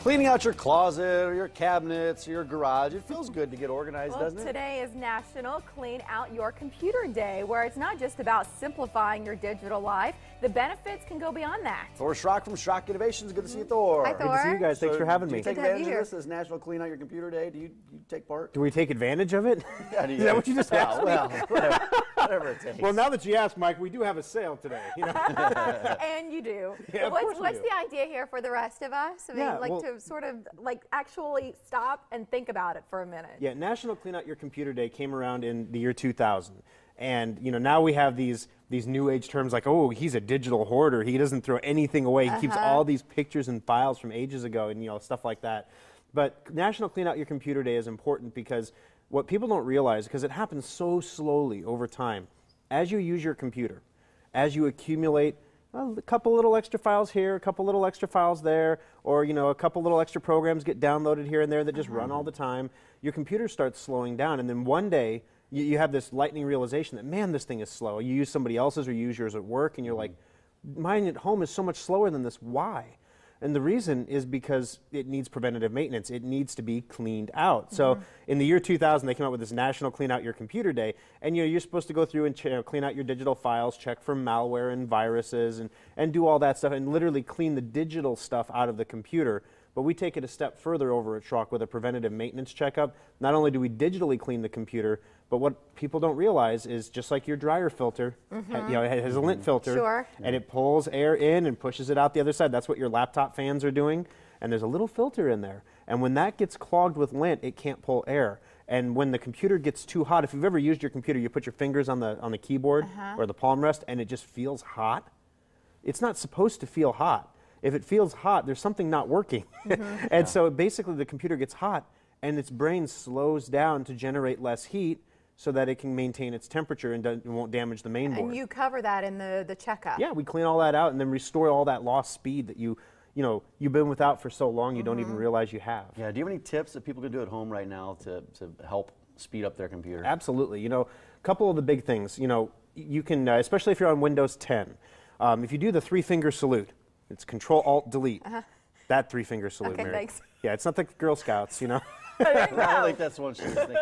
Cleaning out your closet or your cabinets or your garage, it feels good to get organized, doesn't it? Today is National Clean Out Your Computer Day, where it's not just about simplifying your digital life. The benefits can go beyond that. Thor Schrock from Schrock Innovations. Good to see you, Thor. Hi, Thor. Good to see you guys. Thanks for having me. Do you take advantage of this as National Clean Out Your Computer Day? Do you take part? Do we take advantage of it? Yeah, Is that what you just asked me? Well, whatever it takes. Well, now that you ask, Mike, we do have a sale today. You know? And you do. Yeah, What's the idea here for the rest of us? I mean, to sort of actually stop and think about it for a minute. Yeah, National Clean Out Your Computer Day came around in the year 2000. And now we have these new age terms like, oh, he's a digital hoarder. He doesn't throw anything away. He keeps all these pictures and files from ages ago and stuff like that. But National Clean Out Your Computer Day is important because what people don't realize, because it happens so slowly over time, as you use your computer, as you accumulate a couple little extra files here, a couple little extra files there, or a couple little extra programs get downloaded here and there that just run all the time, your computer starts slowing down, and then one day you have this lightning realization that, man, this thing is slow. You use somebody else's or you use yours at work, and you're like, mine at home is so much slower than this. Why? And the reason is because it needs preventative maintenance. It needs to be cleaned out. So in the year 2000, they came out with this National Clean Out Your Computer Day. And you're supposed to go through and clean out your digital files, check for malware and viruses, and do all that stuff, and literally clean the digital stuff out of the computer. But we take it a step further over at Schrock with a preventative maintenance checkup. Not only do we digitally clean the computer, but what people don't realize is just like your dryer filter, it has a lint filter, and it pulls air in and pushes it out the other side. That's what your laptop fans are doing, and there's a little filter in there. And when that gets clogged with lint, it can't pull air. And when the computer gets too hot, if you've ever used your computer, you put your fingers on the keyboard or the palm rest, and it just feels hot. It's not supposed to feel hot. If it feels hot, there's something not working. And so basically the computer gets hot, and its brain slows down to generate less heat so that it can maintain its temperature and won't damage the main board. And you cover that in the checkup. Yeah, we clean all that out and then restore all that lost speed that you've been without for so long you don't even realize you have. Yeah, do you have any tips that people can do at home right now to help speed up their computer? Absolutely. A couple of the big things, you can, especially if you're on Windows 10, if you do the three-finger salute, it's Control-Alt-Delete. That three-finger salute, okay, Mary. Thanks. Yeah, it's not the Girl Scouts, I don't think that's what she was thinking.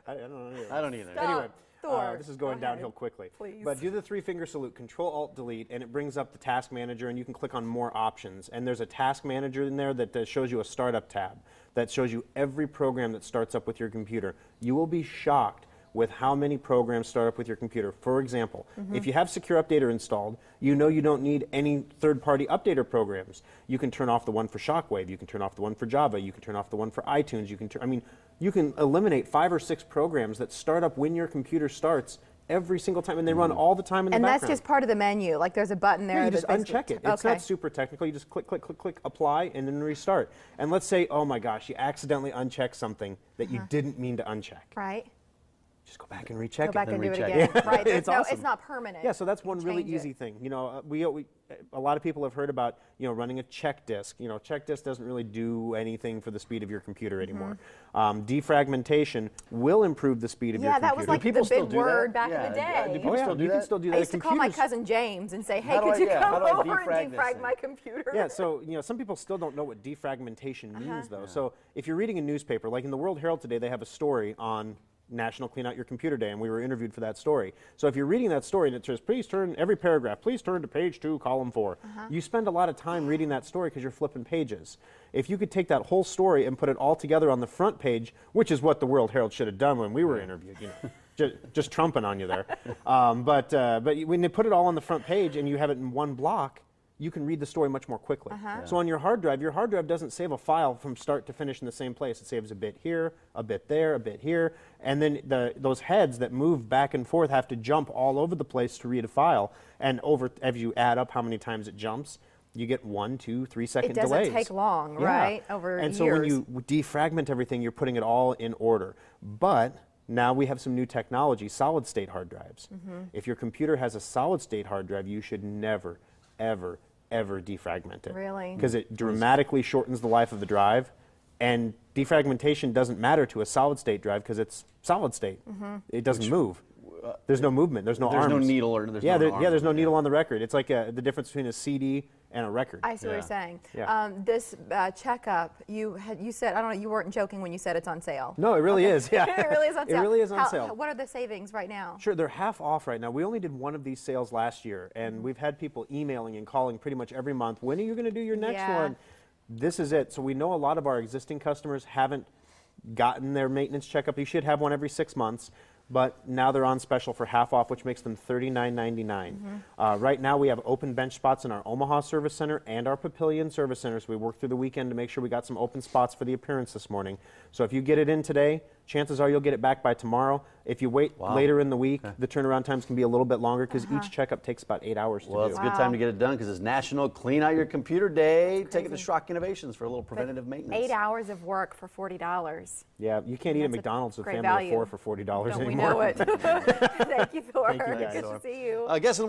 I don't know either. I don't either. Stop. Anyway, Thor, this is going downhill quickly. Please. But do the three-finger salute, Control-Alt-Delete, and it brings up the Task Manager, and you can click on More Options. And there's a Task Manager in there that shows you a Startup tab that shows you every program that starts up with your computer. You will be shocked with how many programs start up with your computer. For example, if you have Secure Updater installed, you don't need any third-party updater programs. You can turn off the one for Shockwave, you can turn off the one for Java, you can turn off the one for iTunes, you can eliminate 5 or 6 programs that start up when your computer starts every single time, and they run all the time in the background. And that's just part of the menu, like there's a button there. Yeah, you just uncheck it. It's not super technical. You just click, click, click, click, apply, and then restart. And let's say, oh my gosh, you accidentally unchecked something that you didn't mean to uncheck. Right. Just go back and recheck it. Go back and do it recheck again. it. Right. It's awesome. It's not permanent. Yeah, so that's one really easy thing. A lot of people have heard about running a check disk. Check disk doesn't really do anything for the speed of your computer anymore. Defragmentation will improve the speed of your computer. Yeah, that was like the big word back in the day. Do people still do that? You can still do that. I used to call my cousin James and say, hey, could you come over and defrag my computer? Yeah, so some people still don't know what defragmentation means, though. So if you're reading a newspaper, like in the World Herald today, they have a story on National Clean Out Your Computer Day, and we were interviewed for that story. So if you're reading that story and it says, please turn, every paragraph, please turn to page 2, column 4, you spend a lot of time reading that story because you're flipping pages. If you could take that whole story and put it all together on the front page, which is what the World Herald should have done when we were interviewed, just trumping on you there. But when they put it all on the front page and you have it in one block, you can read the story much more quickly. So on your hard drive doesn't save a file from start to finish in the same place. It saves a bit here, a bit there, a bit here, and then those heads that move back and forth have to jump all over the place to read a file. And as you add up how many times it jumps, you get 1, 2, 3 second delays. It doesn't take long, right? Over and years. so when you defragment everything, you're putting it all in order. But now we have some new technology, solid-state hard drives. If your computer has a solid-state hard drive, you should never, ever defragment it. Really? Because it dramatically shortens the life of the drive, and defragmentation doesn't matter to a solid-state drive because it's solid-state. It doesn't move. there's no movement. There's no There's arms. no needle or there's yeah, no there's no arms. needle on the record. It's like the difference between a CD and a record. I see what you're saying. Yeah. This checkup, you said, I don't know, you weren't joking when you said it's on sale. No, it really is. Yeah, It really is on sale. It really is on sale. What are the savings right now? Sure, they're half off right now. We only did one of these sales last year, and we've had people emailing and calling pretty much every month. When are you going to do your next Yeah. one? This is it. So we know a lot of our existing customers haven't gotten their maintenance checkup. You should have one every 6 months. But now they're on special for half off, which makes them $39.99. Right now we have open bench spots in our Omaha Service Center and our Papillion Service Center. So we worked through the weekend to make sure we got some open spots for the appearance this morning. So if you get it in today, chances are you'll get it back by tomorrow. If you wait later in the week, the turnaround times can be a little bit longer because each checkup takes about 8 hours to do. Well, it's a good time to get it done because it's National Clean Out Your Computer Day. Take it to Schrock Innovations for a little preventative maintenance. 8 hours of work for $40. Yeah, you can't eat at That's a McDonald's with great family value. of 4 for $40 Don't anymore. we know it? Thank you, Thor. Thank you, guys. Good to see you. I guess